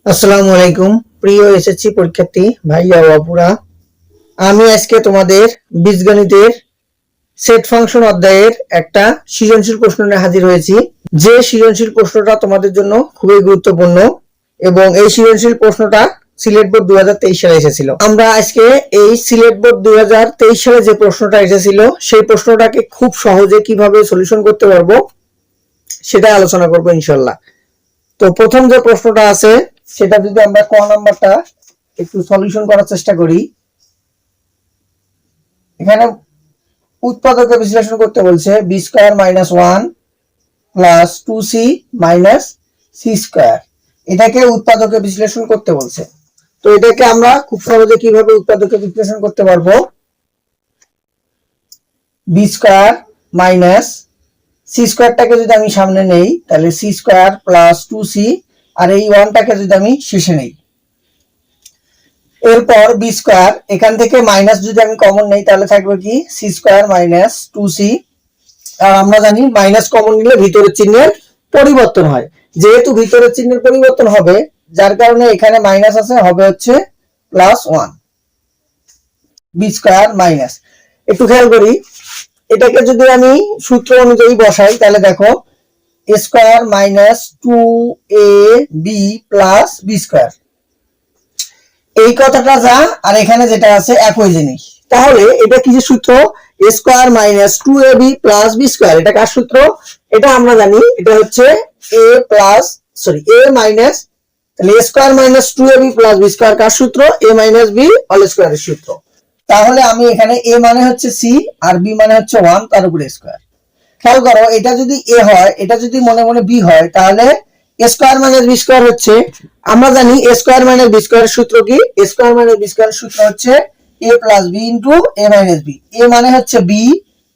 আসসালামু আলাইকুম প্রিয় এসএসসি পরীক্ষার্থী ভাইয়া ও আপুরা, আমি আজকে তোমাদের বীজগণিতের সেট ফাংশন অধ্যায়ের একটা সৃজনশীল প্রশ্ন নিয়ে হাজির হয়েছি। যে সৃজনশীল প্রশ্নটা তোমাদের জন্য খুবই গুরুত্বপূর্ণ এবং এই সৃজনশীল প্রশ্নটা সিলেট বোর্ড 2023 সালে এসেছিল। আমরা আজকে এই সিলেট বোর্ড 2023 সালে যে প্রশ্নটা এসেছিল সেই প্রশ্নটাকে খুব সহজে কিভাবে সলিউশন করতে পারবো সেটা আলোচনা করবো ইনশাআল্লাহ। তো প্রথম যে প্রশ্নটা আছে সেটা যদি আমরা ক নাম্বারটা একটু সলিউশন করার চেষ্টা করি। এখানে উৎপাদকে বিশ্লেষণ করতে বলছে B square minus 1 plus 2c minus C square, এটাকে উৎপাদকে বিশ্লেষণ করতে বলছে। তো এটাকে আমরা খুব সহজে কিভাবে উৎপাদকে বিশ্লেষণ করতে পারবো, বি স্কয়ার মাইনাস সি স্কয়ারটাকে যদি আমি সামনে নেই তাহলে সি স্কয়ার প্লাস 2c আর এই 1টাকে যদি আমি শেষে নেই, এরপর বি স্কয়ার এখান থেকে মাইনাস যদি আমি কমন নেই তাহলে থাকবে কি সি স্কয়ার মাইনাস 2c। আর আমরা জানি মাইনাস কমন নিলে ভিতরের চিহ্নের পরিবর্তন হয়, যেহেতু ভিতরের চিহ্নের পরিবর্তন হবে যার কারণে এখানে মাইনাস আছে, হবে হচ্ছে প্লাস 1 বি স্কয়ার মাইনাস। একটু খেয়াল করি, এটাকে যদি আমি সূত্র অনুযায়ী বসাই তাহলে দেখো a square minus 2ab plus B square, এই কথাটা যা আর এখানে যেটা আছে একই জিনিস। তাহলে এটা কি যে সূত্র, a square minus 2ab plus B square, এটা কার সূত্র? এটা আমরা জানি এটা হচ্ছে a মাইনাস, তাহলে a square minus 2ab plus B square কার সূত্র? a মাইনাস b হোল স্কয়ারের সূত্র। তাহলে আমি এখানে a মানে হচ্ছে c আর b মানে হচ্ছে 1 তার উপরে স্কয়ার। খেয়াল করো, এটা যদি a হয়, এটা যদি মনে মনে b হয়, তাহলে a square minus b square হচ্ছে, আমরা জানি a স্কয়ার মাইনাস b স্কয়ারের সূত্র কি? a স্কয়ার মাইনাস b স্কয়ারের সূত্র হচ্ছে a plus b into a মাইনাস b। a মানে হচ্ছে b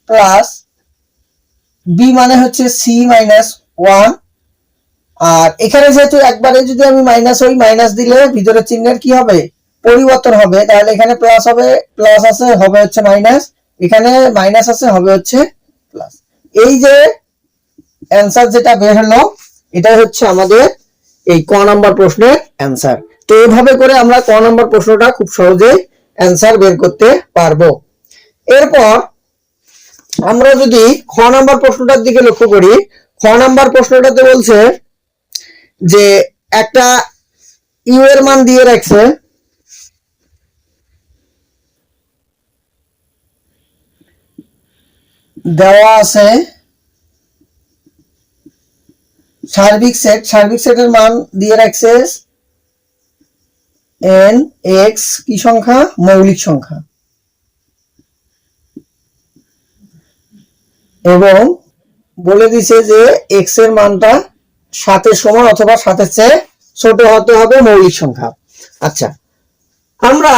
প্লাস b মানে হচ্ছে c মাইনাস 1। আর এখানে যেহেতু একবারে যদি আমি মাইনাস হই, মাইনাস দিলে ভিতরের চিহ্নের কি হবে? পরিবর্তন হবে। তাহলে এখানে প্লাস হবে, প্লাস আছে হবে হচ্ছে মাইনাস, এখানে মাইনাস আছে হবে হচ্ছে প্লাস। এই যে অ্যানসার যেটা বের হলো এটাই হচ্ছে আমাদের এই ক নাম্বার প্রশ্নের অ্যানসার। তো এইভাবে করে আমরা ক নাম্বার প্রশ্নটা খুব সহজে অ্যানসার বের করতে পারবো। এরপর আমরা যদি খ নাম্বার প্রশ্নটার দিকে লক্ষ্য করি, খ নাম্বার প্রশ্নটাতে বলছে যে একটা ইউ এর মান দিয়ে রাখছে, দেওয়া আছে সার্বিক সেটের মান দিয়ে রাখছে n x কি সংখ্যা? মৌলিক সংখ্যা, এবং বলে দিছে যে x এর মানটা 7 এর সমান অথবা 7 এর চেয়ে ছোট হতে হবে মৌলিক সংখ্যা। আচ্ছা, আমরা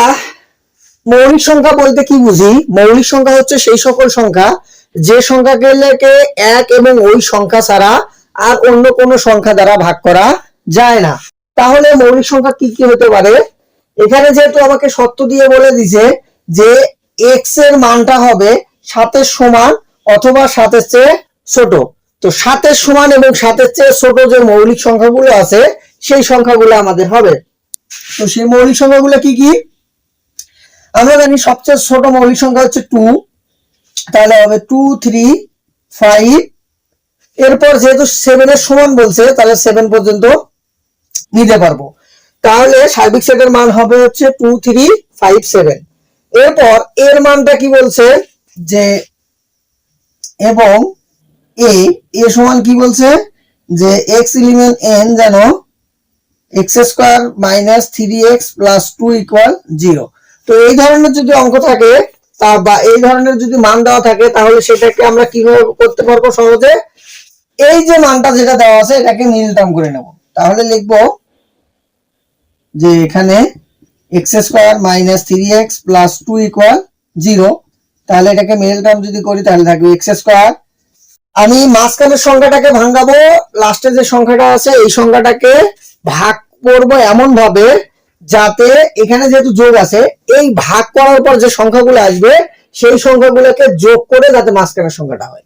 মৌলিক সংখ্যা বলতে কি বুঝি? মৌলিক সংখ্যা হচ্ছে সেই সকল সংখ্যা যে সংখ্যাগুলোকে এক এবং ওই সংখ্যা ছাড়া আর অন্য কোনো সংখ্যা দ্বারা ভাগ করা যায় না। তাহলে মৌলিক সংখ্যা কি কি হতে পারে? এখানে যেহেতু আমাকে শর্ত দিয়ে বলে দিছে যে x এর মানটা হবে 7 এর সমান অথবা 7 এর চেয়ে ছোট, তো 7 এর সমান এবং 7 এর চেয়ে ছোট যে মৌলিক সংখ্যাগুলো আছে সেই সংখ্যাগুলো আমাদের হবে। তো সেই মৌলিক সংখ্যাগুলো কি কি? আমরা জানি সবচেয়ে ছোট মৌলিক সংখ্যা হচ্ছে 2, তাহলে হবে 2 3 5। এরপর যেহেতু 7 এর সমান বলছে তাহলে 7 পর্যন্ত নিতে পারবো। তাহলে সার্বিক সেটের মান হবে হচ্ছে 2 3 5 7। এরপর এর মানটা কি বলছে যে, এবং এ সমান কি বলছে যে x এলিমেন্ট n যেন x square minus 3x plus 2 equal 0। তো এই ধরনের যদি অঙ্ক থাকে বা এই ধরনের যদি মান দেওয়া থাকে তাহলে সেটাকে আমরা কিভাবে করতে পারবো সহজে? এই যে মানটা যেটা দেওয়া আছে এটাকে মিল টার্ম করে নেব। তাহলে লিখবো যে এখানে x square minus 3x plus 2 equal 0। তাহলে এটাকে মিল টার্ম যদি করি তাহলে থাকবে x স্কয়ার, আমি মাঝখানের সংখ্যাটাকে ভাঙাবো, লাস্টে যে সংখ্যাটা আছে এই সংখ্যাটাকে ভাগ করব এমন ভাবে যাতে এখানে যেহেতু যোগ আছে এই ভাগ করার পর যে সংখ্যাগুলো আসবে সেই সংখ্যাগুলোকে যোগ করে যাতে মাঝখানের সংখ্যাটা হয়।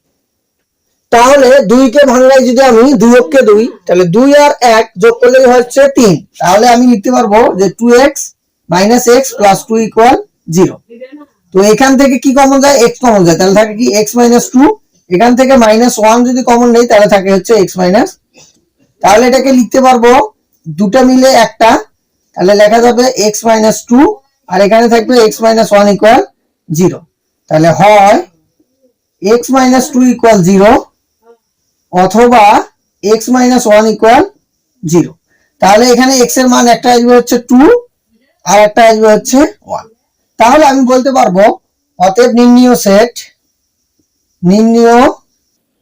তাহলে 2 কে ভাঙাই যদি আমি 2 অক্ষে 2, তাহলে 2 আর 1 যোগ করলে হচ্ছে 3। তাহলে আমি লিখতে পারবো যে 2x - x + 2 = 0। তো এখান থেকে কি কমন যায়, x কমন যায়, তাহলে থাকে কি x - 2। এখান থেকে -1 যদি কমন নেই তাহলে থাকে হচ্ছে x - তাহলে এটাকে লিখতে পারবো দুটো মিলে একটা, তাহলে লেখা যাবে x - 2 আর এখানে থাকবে x - 1 = 0। তাহলে হয় x - 2 = 0 অথবা x - 1 = 0। তাহলে এখানে x এর মান একটা আসবে হচ্ছে 2 আর একটা আসবে হচ্ছে 1। তাহলে আমি বলতে পারবো অতএব নির্ণীয়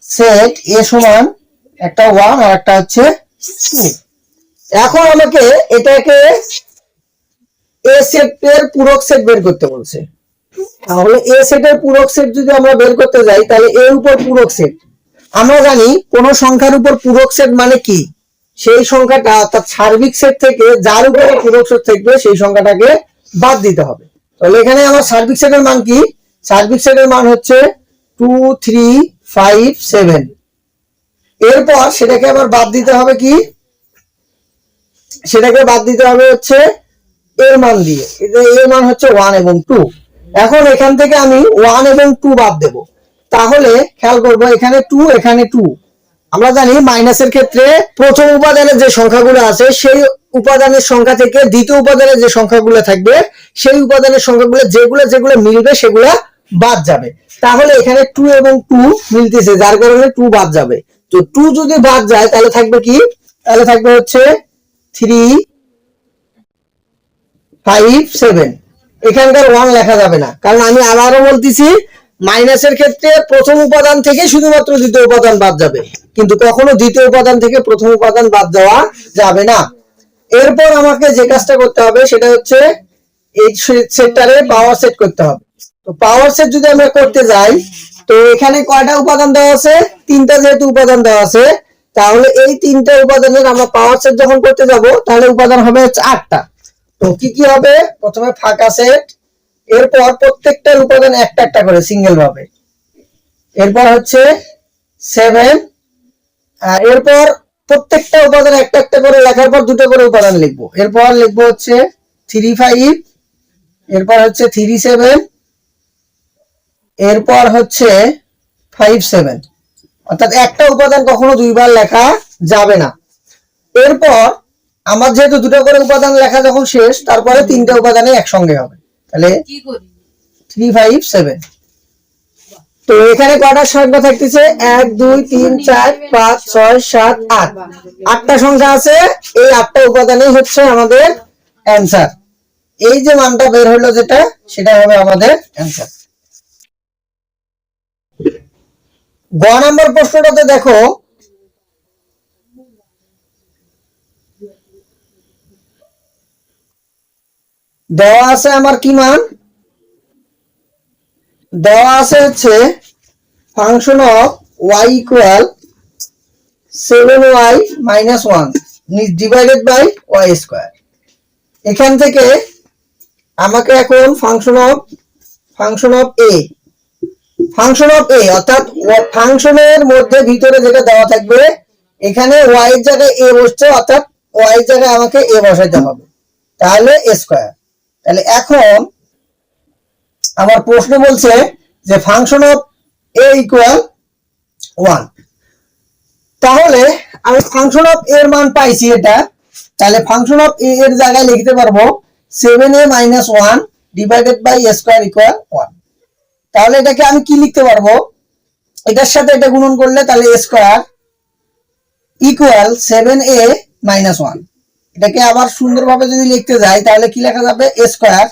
সেট a সমান একটা 1 আর একটা হচ্ছে 2। এখন আমাকে এটাকে a সেটের পূরক সেট বের করতে বলছে। তাহলে a সেটের পূরক সেট যদি আমরা বের করতে যাই তাহলে a উপর পূরক সেট, আমরা জানি কোন সংখ্যার উপর পূরক সেট মানে কি, সেই সংখ্যাটা অর্থাৎ সার্বিক সেট থেকে যার উপরে পূরক সেট থাকবে সেই সংখ্যাটাকে বাদ দিতে হবে। তাহলে এখানে আমার সার্বিক সেটের মান কি, সার্বিক সেটের মান হচ্ছে 2 3 5 7। এরপর সেটাকে আবার বাদ দিতে হবে কি, সেটাকে বাদ দিতে হবে হচ্ছে এর মান দিয়ে, এর মান হচ্ছে 1 এবং 2। এখন এখান থেকে আমি 1 এবং 2 বাদ দেব। তাহলে খেয়াল করবো এখানে 2 এখানে 2। আমরা জানি মাইনাসের ক্ষেত্রে প্রথম উপাদানের যে সংখ্যাগুলো আছে সেই উপাদানের সংখ্যা থেকে দ্বিতীয় উপাদানের যে সংখ্যাগুলো থাকবে সেই উপাদানের সংখ্যাগুলো যেগুলো মিলবে সেগুলো বাদ যাবে। তাহলে এখানে 2 এবং 2 মিলতেছে যার কারণে 2 বাদ যাবে। তো 2 যদি বাদ যায় তাহলে থাকবে কি, তাহলে থাকবে হচ্ছে 3 5 7। এখানকার 1 লেখা যাবে না, কারণ আমি আবারও বলতেছি মাইনাসের ক্ষেত্রে প্রথম উপাদান থেকে শুধুমাত্র দ্বিতীয় উপাদান বাদ যাবে, কিন্তু কখনো দ্বিতীয় উপাদান থেকে প্রথম উপাদান বাদ দেওয়া যাবে না। এরপর আমাকে যে কাজটা করতে হবে সেটা হচ্ছে এই সেক্টরে পাওয়ার সেট করতে হবে। তো পাওয়ার সেট যদি আমরা করতে যাই তো এখানে কয়টা উপাদান দেওয়া আছে, 3টা যেহেতু উপাদান দেওয়া আছে তাহলে এই 3টা উপাদানের আমরা পাওয়ার সেট যখন করতে যাব তাহলে উপাদান হবে হচ্ছে 8টা। তো কি কি হবে, প্রথমে ফাঁকা সেট, এরপর প্রত্যেকটার উপাদান একটা একটা করে সিঙ্গেল ভাবে, এরপর হচ্ছে 7, আর এরপর প্রত্যেকটা উপাদান একটা একটা করে লেখার পর দুটো করে উপাদান লিখবো। এরপর লিখবো হচ্ছে 3 5, এরপর হচ্ছে 3 7, এরপর হচ্ছে 5 7। অর্থাৎ একটা উপাদান কখনো দুইবার লেখা যাবে না। এরপর আমার যেহেতু দুটো করে উপাদান লেখা যখন শেষ তারপরে 3টা উপাদানে একসঙ্গে হবে, তাহলে 3 5 7। তো এখানে কয়টা সংখ্যা থাকতেছে, 1 2 3 4 5 6 7 8, 8টা সংখ্যা আছে। এই 8টা উপাদানই হচ্ছে আমাদের অ্যানসার। এই যে মানটা বের হলো যেটা, সেটা হবে আমাদের অ্যানসার। গ নাম্বার প্রশ্নটাতে দেখো দেওয়া আছে আমার কি মান, দেওয়া আছে হচ্ছে function of y equal 7y - 1 divided by y square. এখান থেকে আমাকে এখন ফাংশন অফ a অর্থাৎ ফাংশনের মধ্যে ভিতরে যেটা দেওয়া থাকবে এখানে y এর জায়গায় a বসছে, অর্থাৎ y এর জায়গায় আমাকে a বসাইতে হবে, তাহলে a স্কয়ার। তাহলে এখন আমার প্রশ্ন বলছে যে ফাংশন অফ a ইকুয়াল 1। তাহলে আমি ফাংশন অফ এর মান পাইছি এটা, তাহলে ফাংশন অফ a এর জায়গায় লিখতে পারবো 7a - 1 divided by a square equal 1। তাহলে এটাকে আমি কি লিখতে পারবো, এটার সাথে এটা গুণন করলে তাহলে a স্কয়ার ইকুয়াল 7a - 1। এটাকে আবার সুন্দরভাবে যদি লিখতে যাই তাহলে কি লেখা যাবে, a স্কয়ার।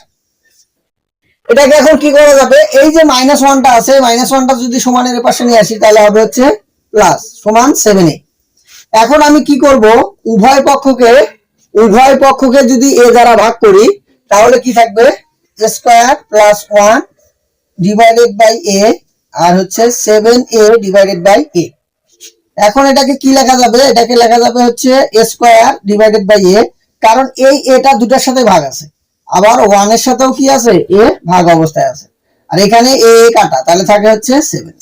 এটাকে এখন কি করা যাবে, এই যে -1টা আছে -1টা যদি সমানের পাশে নিয়ে আসি তাহলে হবে হচ্ছে প্লাস সমান 7a। এখন আমি কি করব, উভয় পক্ষকে যদি a দ্বারা ভাগ করি তাহলে কি থাকবে, a square plus 1 divided by a আর হচ্ছে 7a ডিভাইডেড বাই a। এখন এটাকে কি লেখা যাবে, এটাকে লেখা যাবে হচ্ছে a square divided by a, কারণ এই এটা দুটার সাথে ভাগ আছে, আবার 1 এর সাথেও কি আছে, a ভাগ অবস্থায় আছে, আর এখানে a কাটা, তাহলে থাকে হচ্ছে 7।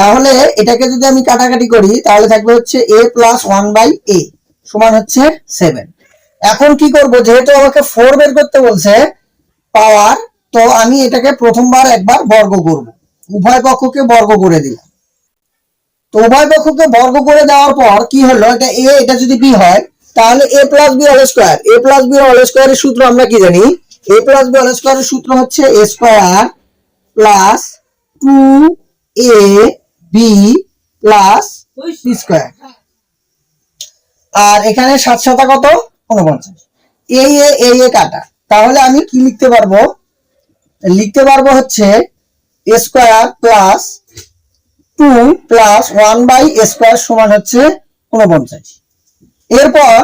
তাহলে এটাকে যদি আমি কাটাকাটি করি তাহলে থাকবে হচ্ছে a প্লাস 1/a সমান হচ্ছে 7। এখন কি করব, যেহেতু আমাকে 4 বের করতে বলছে পাওয়ার, তো আমি এটাকে প্রথমবার একবার বর্গ করব, উভয় পক্ষকে বর্গ করে দিলাম। তো উভয় পক্ষকে বর্গ করে দেওয়ার পর কি হলো, এটা a, এটা যদি b হয় তাহলে a plus b whole square, a plus b whole স্কয়ারের সূত্র আমরা কি জানি, a প্লাস b হোল স্কয়ারের সূত্র হচ্ছে a square plus 2ab plus b square. আর এখানে 7 7 কত 49, এই কাটা। তাহলে আমি কি লিখতে পারবো, হচ্ছে a square plus 2 plus 1/a square সমান হচ্ছে 49। এরপর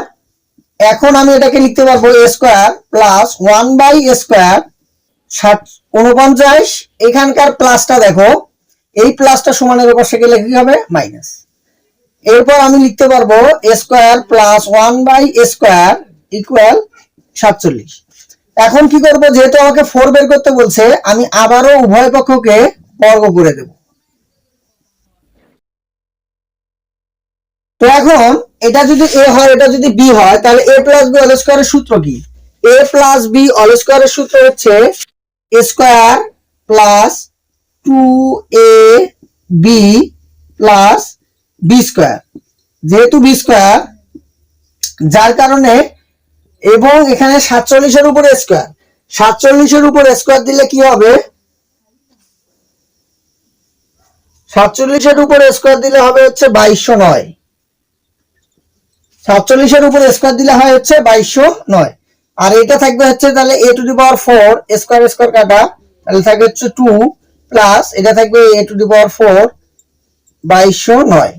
এখন আমি এটাকে লিখতে পারবো a square plus 1/a square 49, এখানকার প্লাসটা দেখো, এই প্লাসটা সমানের উপর সে গেলে কি হবে মাইনাস। এরপর আমি লিখতে পারবো a square plus 1/a square equal 47। এখন কি করব, যেহেতু আমাকে 4 বের করতে বলছে আমি আবারও উভয় পক্ষকে বর্গ করে দেব। তো এখন এটা যদি a হয়, এটা যদি b হয়, তাহলে a প্লাস b হোল স্কয়ারের সূত্র কি, a প্লাস b হোল স্কয়ারের সূত্র হচ্ছে a square plus 2ab plus b square, যেহেতু b স্কয়ার যার কারণে, এবং এখানে 47 এর উপরে স্কয়ার, 47 এর উপরে স্কয়ার দিলে কি হবে, 47 এর উপরে স্কয়ার দিলে হবে হচ্ছে 2209, 47 এর উপরে স্কয়ার দিলে হয় হচ্ছে 2209। আর এটা থাকবে হচ্ছে তাহলে a to the power 4 square square কাটা, তাহলে থাকবে হচ্ছে 2 প্লাস এটা থাকবে a টু দি পাওয়ার 4 2209।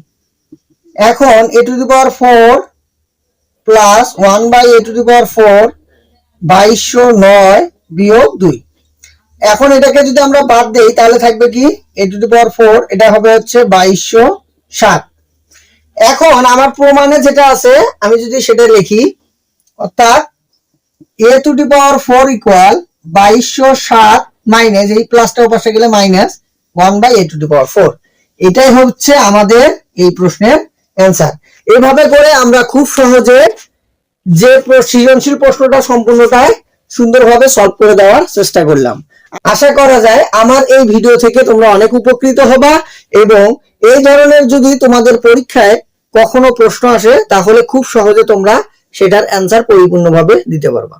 এখন a to the power 4 plus 1/a to the power 4 2209 বিয়োগ 2। এখন এটাকে যদি আমরা বাদ দেই তাহলে থাকবে কি a টু দি পাওয়ার 4, এটা হবে হচ্ছে 2207। এখন আমার প্রমাণে যেটা আছে আমি যদি সেটা লিখি, অর্থাৎ a to the power 4 equal 2207 minus এই প্লাসটা পাশে গেলে minus 1/a to the power 4, এটাই হচ্ছে আমাদের এই প্রশ্নের অ্যানসার। এভাবে করে আমরা খুব সহজে যে সৃজনশীল প্রশ্নটা সম্পূর্ণটাই সুন্দরভাবে সলভ করে দেওয়ার চেষ্টা করলাম। আশা করা যায় আমার এই ভিডিও থেকে তোমরা অনেক উপকৃত হবা, এবং এই ধরনের যদি তোমাদের পরীক্ষায় কখনো প্রশ্ন আসে তাহলে খুব সহজে তোমরা সেটার অ্যানসার পরিপূর্ণভাবে দিতে পারবা।